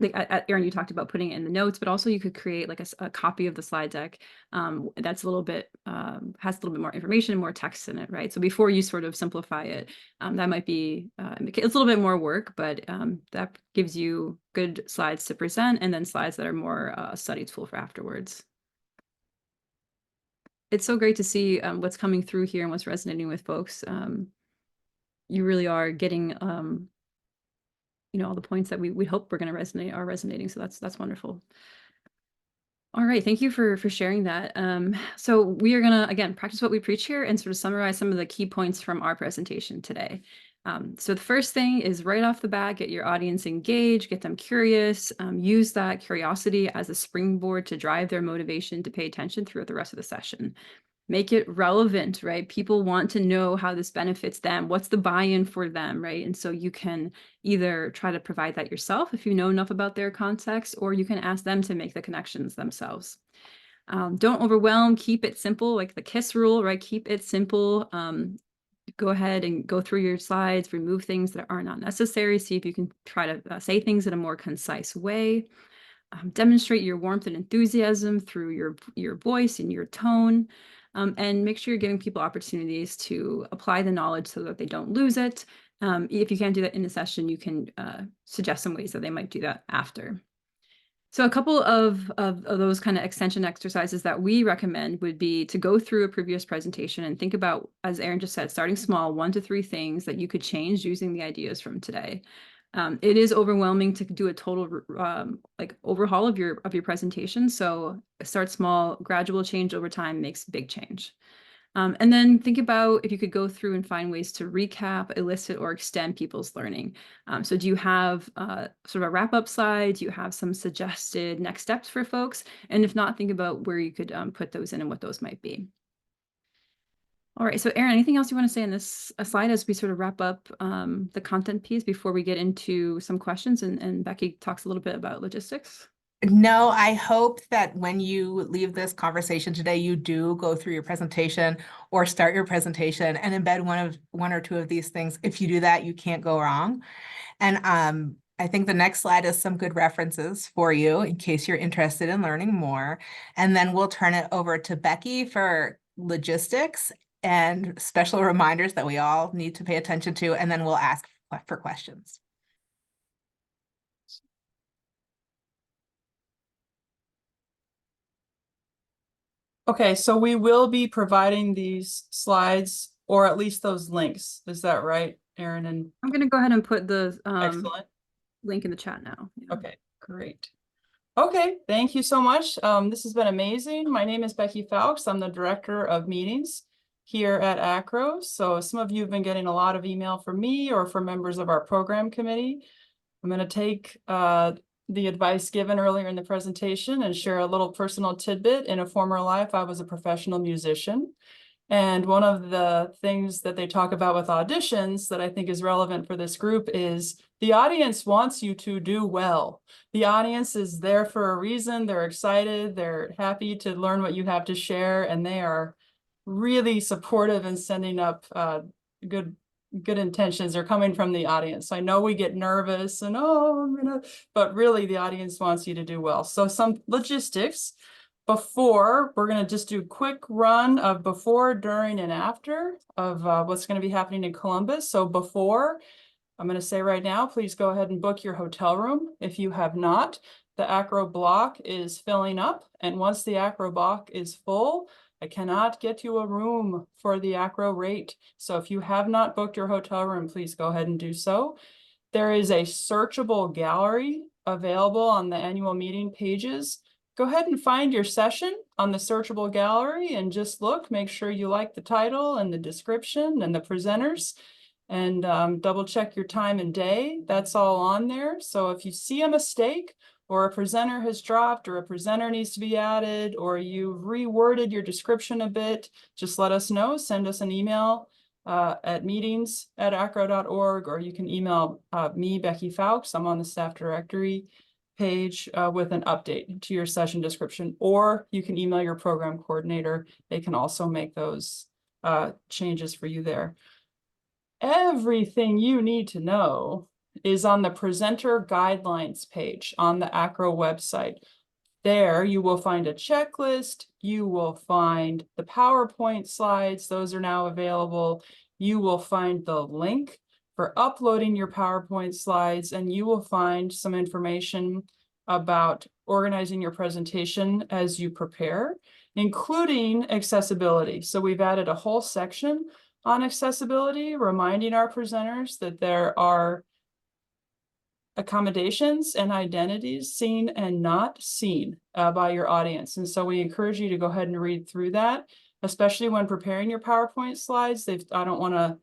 [SPEAKER 2] like Erin, you talked about putting it in the notes, but also you could create like a copy of the slide deck that's a little bit has a little bit more information, more text in it, right? So before you sort of simplify it, that might be it's a little bit more work, but that gives you good slides to present, and then slides that are more a study tool for afterwards. It's so great to see what's coming through here and what's resonating with folks. You really are getting all the points that we hope we're going to resonate are resonating. So that's wonderful. All right, thank you for sharing that. So we are going to, again, practice what we preach here and sort of summarize some of the key points from our presentation today. So the first thing is right off the bat, get your audience engaged, get them curious, use that curiosity as a springboard to drive their motivation to pay attention throughout the rest of the session. Make it relevant, right? People want to know how this benefits them. What's the buy-in for them, right? And so you can either try to provide that yourself if you know enough about their context, or you can ask them to make the connections themselves. Don't overwhelm, keep it simple, like the KISS rule, right? Keep it simple. Go ahead and go through your slides, remove things that are not necessary. See if you can try to say things in a more concise way. Demonstrate your warmth and enthusiasm through your voice and your tone. And make sure you're giving people opportunities to apply the knowledge so that they don't lose it. If you can't do that in the session, you can suggest some ways that they might do that after. So a couple of those kind of extension exercises that we recommend would be to go through a previous presentation and think about, as Erin just said, starting small, 1 to 3 things that you could change using the ideas from today. It is overwhelming to do a total like overhaul of your presentation. So start small, gradual change over time makes big change. And then think about if you could go through and find ways to recap, elicit, or extend people's learning. So do you have sort of a wrap-up slide? Do you have some suggested next steps for folks? And if not, think about where you could put those in and what those might be. All right, so Erin, anything else you want to say on this slide as we sort of wrap up the content piece before we get into some questions and Becky talks a little bit about logistics?
[SPEAKER 3] No, I hope that when you leave this conversation today, you do go through your presentation or start your presentation and embed one or two of these things. If you do that, you can't go wrong. And I think the next slide is some good references for you in case you're interested in learning more. And then we'll turn it over to Becky for logistics and special reminders that we all need to pay attention to, and then we'll ask for questions.
[SPEAKER 5] Okay, so we will be providing these slides, or at least those links. Is that right, Erin? And
[SPEAKER 2] I'm going to go ahead and put the
[SPEAKER 5] excellent
[SPEAKER 2] link in the chat now. Yeah.
[SPEAKER 5] Okay, great. Okay, thank you so much. This has been amazing. My name is Becky Fowkes. I'm the Director of Meetings here at AACRAO. So some of you have been getting a lot of email from me or from members of our program committee. I'm going to take the advice given earlier in the presentation and share a little personal tidbit. In a former life, I was a professional musician. And one of the things that they talk about with auditions that I think is relevant for this group is the audience wants you to do well. The audience is there for a reason. They're excited. They're happy to learn what you have to share. And they are really supportive in sending up good intentions are coming from the audience. So I know we get nervous and, but really the audience wants you to do well. So some logistics. Before, we're going to just do a quick run of before, during, and after of what's going to be happening in Columbus. So before, I'm going to say right now, please go ahead and book your hotel room. If you have not, the AACRAO block is filling up. And once the AACRAO block is full, I cannot get you a room for the AACRAO rate. So if you have not booked your hotel room, please go ahead and do so. There is a searchable gallery available on the annual meeting pages go ahead and find your session on the searchable gallery and just look, make sure you like the title and the description and the presenters, and double check your time and day. That's all on there. So if you see a mistake or a presenter has dropped or a presenter needs to be added or you've reworded your description a bit, just let us know. Send us an email at meetings@acro.org, or you can email me, Becky Fowkes. I'm on the staff directory page with an update to your session description, or you can email your program coordinator. They can also make those changes for you there. Everything you need to know is on the presenter guidelines page on the AACRAO website. There you will find a checklist, you will find the PowerPoint slides, those are now available. You will find the link for uploading your PowerPoint slides, and you will find some information about organizing your presentation as you prepare, including accessibility. So we've added a whole section on accessibility, reminding our presenters that there are accommodations and identities seen and not seen by your audience. And so we encourage you to go ahead and read through that, especially when preparing your PowerPoint slides. I don't want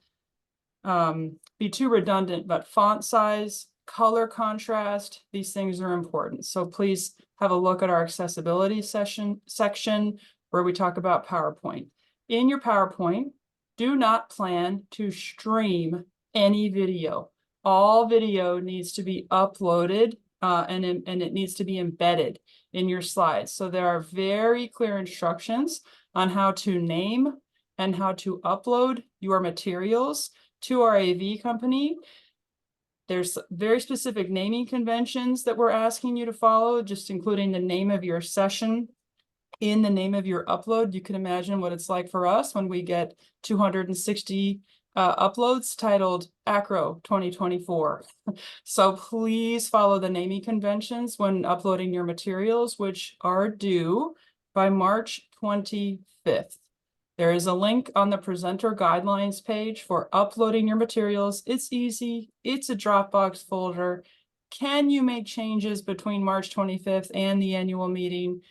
[SPEAKER 5] to be too redundant, but font size, color contrast, these things are important. So please have a look at our accessibility section where we talk about PowerPoint. In your PowerPoint, do not plan to stream any video. All video needs to be uploaded and it needs to be embedded in your slides. So there are very clear instructions on how to name and how to upload your materials to our AV company. There's very specific naming conventions that we're asking you to follow, just including the name of your session in the name of your upload. You can imagine what it's like for us when we get 260 uploads titled AACRAO 2024. So please follow the naming conventions when uploading your materials, which are due by March 25th. There is a link on the presenter guidelines page for uploading your materials. It's easy. It's a Dropbox folder. Can you make changes between March 25th and the annual meeting?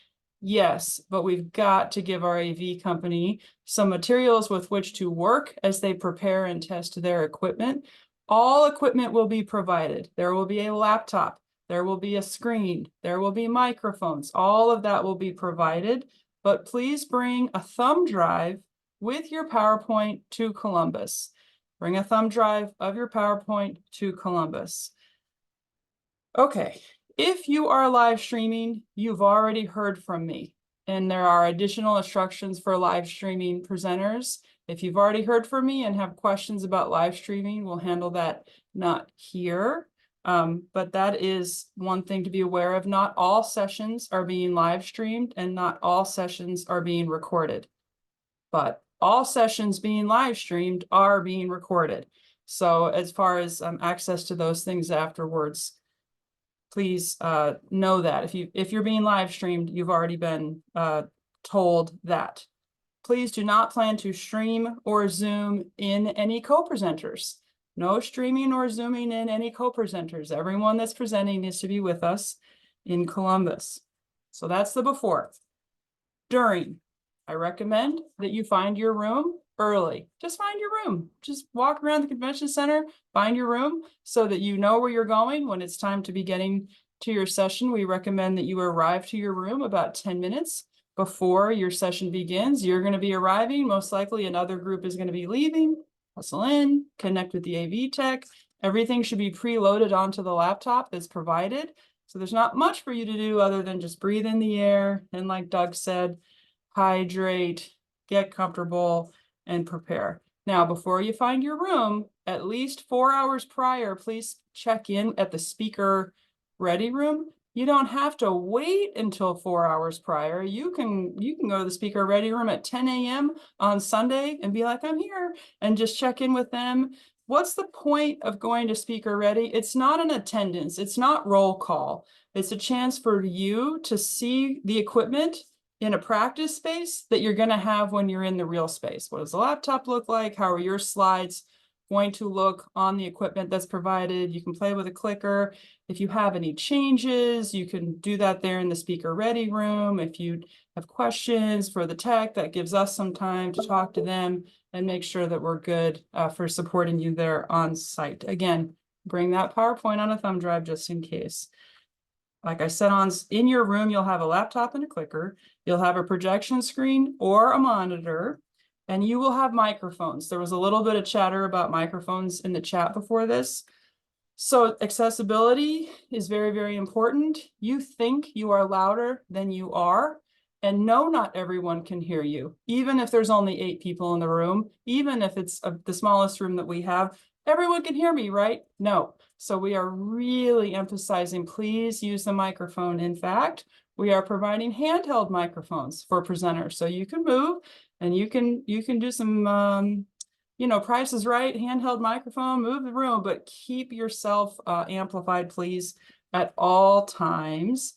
[SPEAKER 5] Yes, but we've got to give our AV company some materials with which to work as they prepare and test their equipment. All equipment will be provided. There will be a laptop, there will be a screen, there will be microphones. All of that will be provided, but please bring a thumb drive with your PowerPoint to Columbus. Bring a thumb drive of your PowerPoint to Columbus. Okay. If you are live streaming, you've already heard from me, and there are additional instructions for live streaming presenters. If you've already heard from me and have questions about live streaming, we'll handle that not here. But that is one thing to be aware of. Not all sessions are being live streamed and not all sessions are being recorded, but all sessions being live streamed are being recorded. So as far as access to those things afterwards, please know that if you're being live streamed, you've already been told that. Please do not plan to stream or Zoom in any co-presenters. No streaming or Zooming in any co-presenters. Everyone that's presenting needs to be with us in Columbus. So that's the before. During, I recommend that you find your room early. Just find your room. Just walk around the convention center, find your room so that you know where you're going when it's time to be getting to your session. We recommend that you arrive to your room about 10 minutes before your session begins. You're going to be arriving. Most likely another group is going to be leaving. Hustle in, connect with the AV tech. Everything should be preloaded onto the laptop that's provided. So there's not much for you to do other than just breathe in the air. And like Doug said, hydrate, get comfortable, and prepare. Now, before you find your room, at least 4 hours prior, please check in at the speaker ready room. You don't have to wait until 4 hours prior. You can go to the speaker ready room at 10 a.m. on Sunday and be like, I'm here, and just check in with them. What's the point of going to speaker ready? It's not an attendance. It's not roll call. It's a chance for you to see the equipment in a practice space that you're going to have when you're in the real space. What does the laptop look like? How are your slides going to look on the equipment that's provided. You can play with a clicker. If you have any changes, you can do that there in the speaker ready room. If you have questions for the tech, that gives us some time to talk to them and make sure that we're good for supporting you there on site. Again, bring that PowerPoint on a thumb drive just in case. Like I said, in your room, you'll have a laptop and a clicker. You'll have a projection screen or a monitor, and you will have microphones. There was a little bit of chatter about microphones in the chat before this. So accessibility is very, very important. You think you are louder than you are. And no, not everyone can hear you. Even if there's only 8 people in the room, even if it's the smallest room that we have, everyone can hear me, right? No. So we are really emphasizing, please use the microphone. In fact, we are providing handheld microphones for presenters. So you can move and you can do some, Price is Right, handheld microphone, move the room, but keep yourself amplified, please, at all times,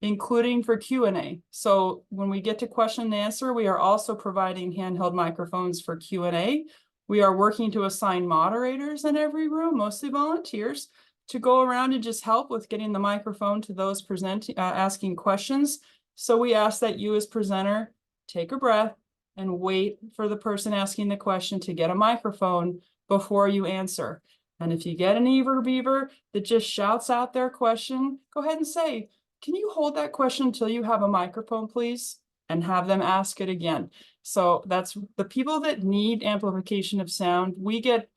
[SPEAKER 5] including for Q&A. So when we get to question and answer, we are also providing handheld microphones for Q&A. We are working to assign moderators in every room, mostly volunteers, to go around and just help with getting the microphone to those asking questions. So we ask that you as presenter take a breath and wait for the person asking the question to get a microphone before you answer. And if you get an Ever Beaver that just shouts out their question, go ahead and say, can you hold that question until you have a microphone, please? And have them ask it again. So that's the people that need amplification of sound. We get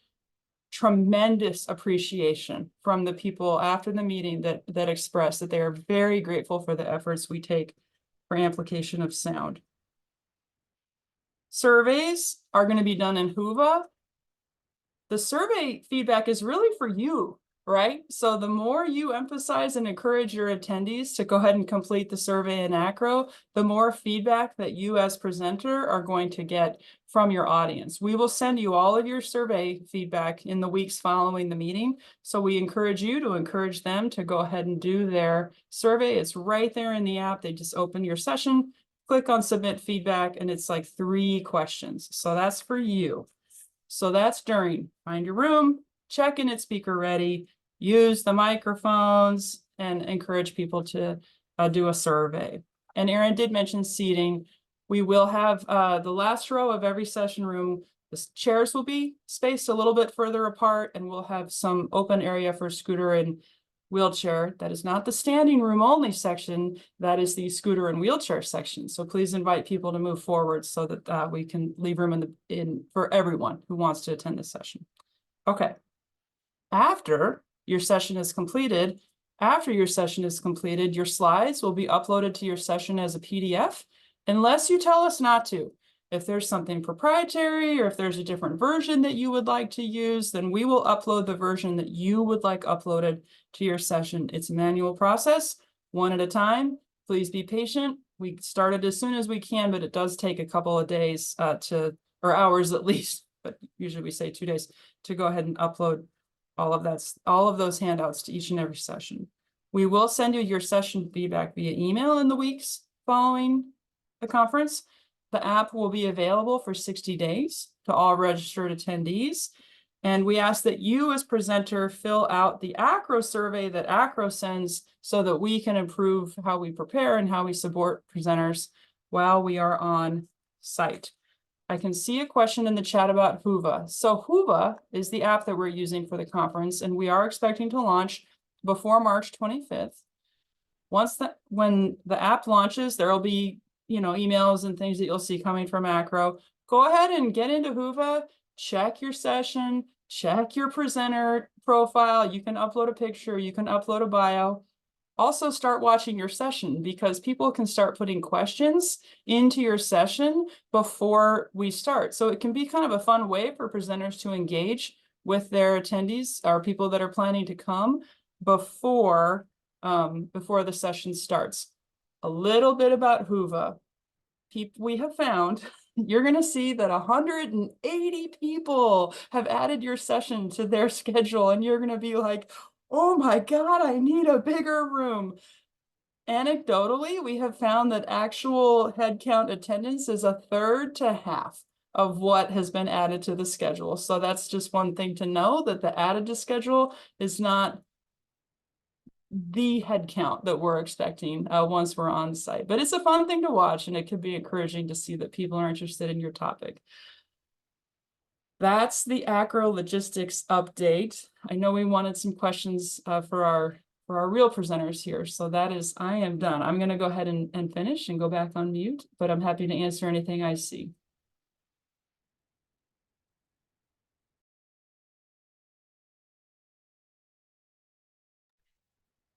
[SPEAKER 5] tremendous appreciation from the people after the meeting that express that they are very grateful for the efforts we take for amplification of sound. Surveys are going to be done in Whova. The survey feedback is really for you, right? So the more you emphasize and encourage your attendees to go ahead and complete the survey in AACRAO, the more feedback that you as presenter are going to get from your audience. We will send you all of your survey feedback in the weeks following the meeting. So we encourage you to encourage them to go ahead and do their survey. It's right there in the app. They just open your session, click on submit feedback, and it's like 3 questions. So that's for you. So that's during. Find your room, check in at speaker ready, use the microphones, and encourage people to do a survey. And Erin did mention seating. We will have the last row of every session room. The chairs will be spaced a little bit further apart, and we'll have some open area for scooter and wheelchair. That is not the standing room only section. That is the scooter and wheelchair section. So please invite people to move forward so that we can leave room for everyone who wants to attend this session. Okay. After your session is completed, your slides will be uploaded to your session as a PDF, unless you tell us not to. If there's something proprietary or if there's a different version that you would like to use, then we will upload the version that you would like uploaded to your session. It's a manual process, one at a time. Please be patient. We started as soon as we can, but it does take a couple of days or hours at least, but usually we say 2 days to go ahead and upload all of those handouts to each and every session. We will send you your session feedback via email in the weeks following the conference. The app will be available for 60 days to all registered attendees. And we ask that you as presenter fill out the AACRAO survey that AACRAO sends so that we can improve how we prepare and how we support presenters while we are on site. I can see a question in the chat about Whova. So Whova is the app that we're using for the conference, and we are expecting to launch before March 25th. When the app launches, there will be emails and things that you'll see coming from AACRAO. Go ahead and get into Whova, check your session, check your presenter profile. You can upload a picture, you can upload a bio. Also start watching your session, because people can start putting questions into your session before we start. So it can be kind of a fun way for presenters to engage with their attendees or people that are planning to come before the session starts. A little bit about Whova. We have found you're going to see that 180 people have added your session to their schedule, and you're going to be like, oh my God, I need a bigger room. Anecdotally, we have found that actual headcount attendance is 1/3 to half of what has been added to the schedule. So that's just one thing to know, that the added to schedule is not the head count that we're expecting once we're on site. But it's a fun thing to watch, and it could be encouraging to see that people are interested in your topic. That's the AACRAO logistics update. I know we wanted some questions for our real presenters here. So I am done. I'm going to go ahead and finish and go back on mute, but I'm happy to answer anything I see.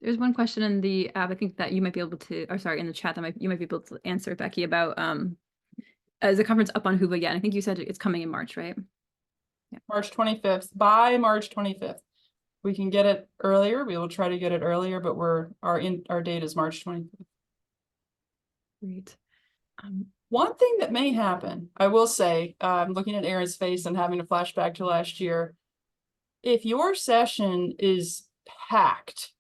[SPEAKER 2] There's one question in the app, I think that you might be able to, or sorry, in the chat that you might be able to answer, Becky, about is the conference up on Whova yet? I think you said it's coming in March, right?
[SPEAKER 5] Yeah. March 25th, by March 25th. We can get it earlier. We will try to get it earlier, but our date is March 25th.
[SPEAKER 2] Great.
[SPEAKER 5] One thing that may happen, I will say, I'm looking at Aaron's face and having a flashback to last year. If your session is packed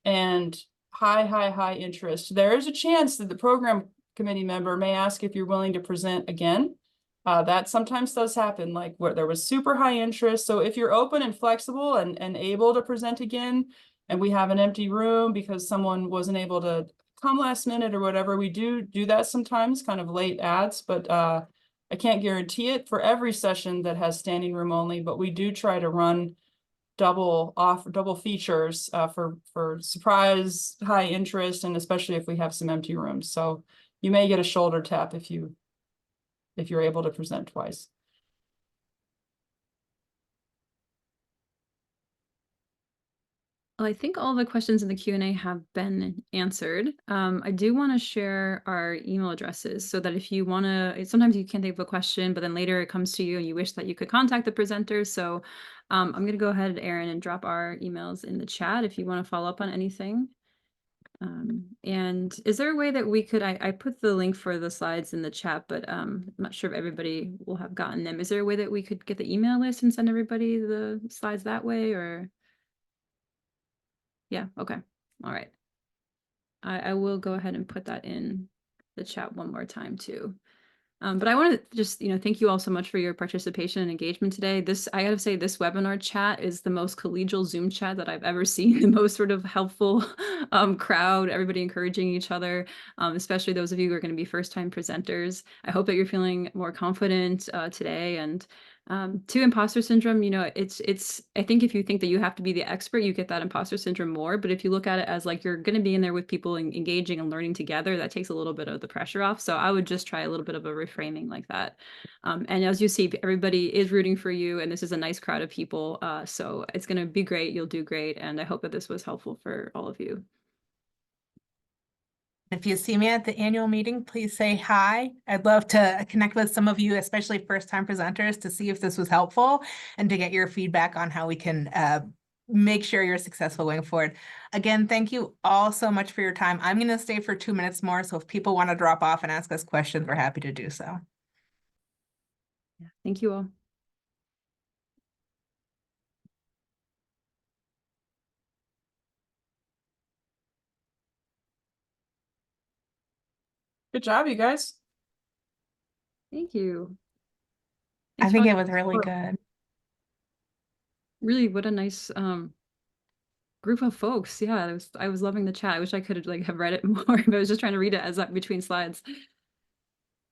[SPEAKER 5] and high interest, there is a chance that the program committee member may ask if you're willing to present again. That sometimes does happen, like where there was super high interest. So if you're open and flexible and able to present again, and we have an empty room because someone wasn't able to come last minute or whatever, we do that sometimes, kind of late ads, but I can't guarantee it for every session that has standing room only, but we do try to run double features for surprise high interest, and especially if we have some empty rooms. So you may get a shoulder tap if you're able to present twice.
[SPEAKER 2] Well, I think all the questions in the Q&A have been answered. I do want to share our email addresses so that if you want to, sometimes you can't think of a question, but then later it comes to you and you wish that you could contact the presenters. So I'm going to go ahead, Erin, and drop our emails in the chat if you want to follow up on anything. And is there a way that we could, I put the link for the slides in the chat, but I'm not sure if everybody will have gotten them. Is there a way that we could get the email list and send everybody the slides that way, or? Yeah, okay. All right. I will go ahead and put that in the chat one more time too. But I want to just, thank you all so much for your participation and engagement today. I gotta say, this webinar chat is the most collegial Zoom chat that I've ever seen, the most sort of helpful crowd, everybody encouraging each other, especially those of you who are going to be first-time presenters. I hope that you're feeling more confident today. And to imposter syndrome, it's I think if you think that you have to be the expert, you get that imposter syndrome more. But if you look at it as like you're going to be in there with people and engaging and learning together, that takes a little bit of the pressure off. So I would just try a little bit of a reframing like that. And as you see, everybody is rooting for you, and this is a nice crowd of people. So it's going to be great. You'll do great. And I hope that this was helpful for all of you.
[SPEAKER 3] If you see me at the annual meeting, please say hi. I'd love to connect with some of you, especially first-time presenters, to see if this was helpful and to get your feedback on how we can make sure you're successful going forward. Again, thank you all so much for your time. I'm going to stay for 2 minutes more, so if people want to drop off and ask us questions, we're happy to do so.
[SPEAKER 2] Yeah, thank you all.
[SPEAKER 5] Good job, you guys.
[SPEAKER 2] Thank you.
[SPEAKER 3] I
[SPEAKER 2] Thanks
[SPEAKER 3] think
[SPEAKER 2] for-
[SPEAKER 3] it was really good.
[SPEAKER 2] Really, what a nice group of folks. Yeah, I was loving the chat. I wish I could have read it more, but I was just trying to read it as between slides.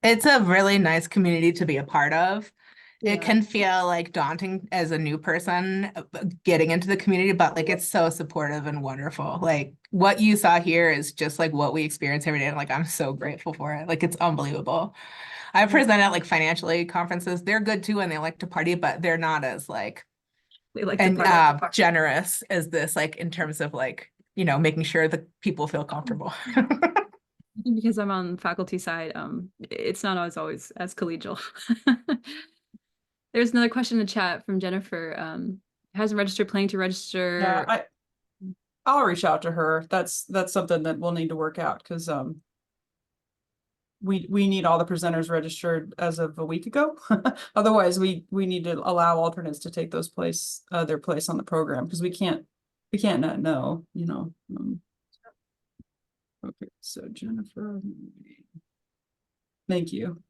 [SPEAKER 3] It's a really nice community to be a part of.
[SPEAKER 2] Yeah.
[SPEAKER 3] It can feel like daunting as a new person getting into the community, but like it's so supportive and wonderful. Like what you saw here is just like what we experience every day. And like I'm so grateful for it. Like it's unbelievable. I present at like financial aid conferences. They're good too, and they like to party, but they're not as like
[SPEAKER 2] They like
[SPEAKER 3] and
[SPEAKER 2] to
[SPEAKER 3] generous as this, like in terms of like, making sure that people feel comfortable.
[SPEAKER 2] because I'm on faculty side, it's not always as collegial. There's another question in the chat from Jennifer. Hasn't registered, planning to register.
[SPEAKER 5] Yeah, I'll reach out to her. That's something that we'll need to work out, because we need all the presenters registered as of a week ago. Otherwise, we need to allow alternates to take their place on the program, because we can't not know, Okay, so Jennifer, thank you.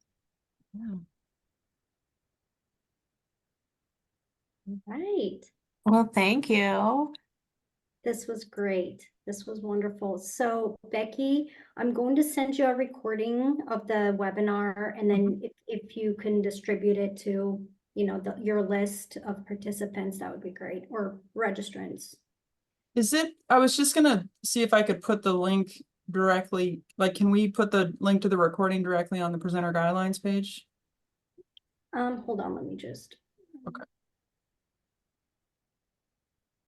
[SPEAKER 2] Yeah.
[SPEAKER 1] Right.
[SPEAKER 3] Well, thank you.
[SPEAKER 1] This was great. This was wonderful. So Becky, I'm going to send you a recording of the webinar, and then if you can distribute it to, you know, your list of participants, that would be great, or registrants.
[SPEAKER 5] Is it, I was just gonna see if I could put the link directly, like, can we put the link to the recording directly on the presenter guidelines page?
[SPEAKER 1] Hold on, let me just.
[SPEAKER 5] Okay.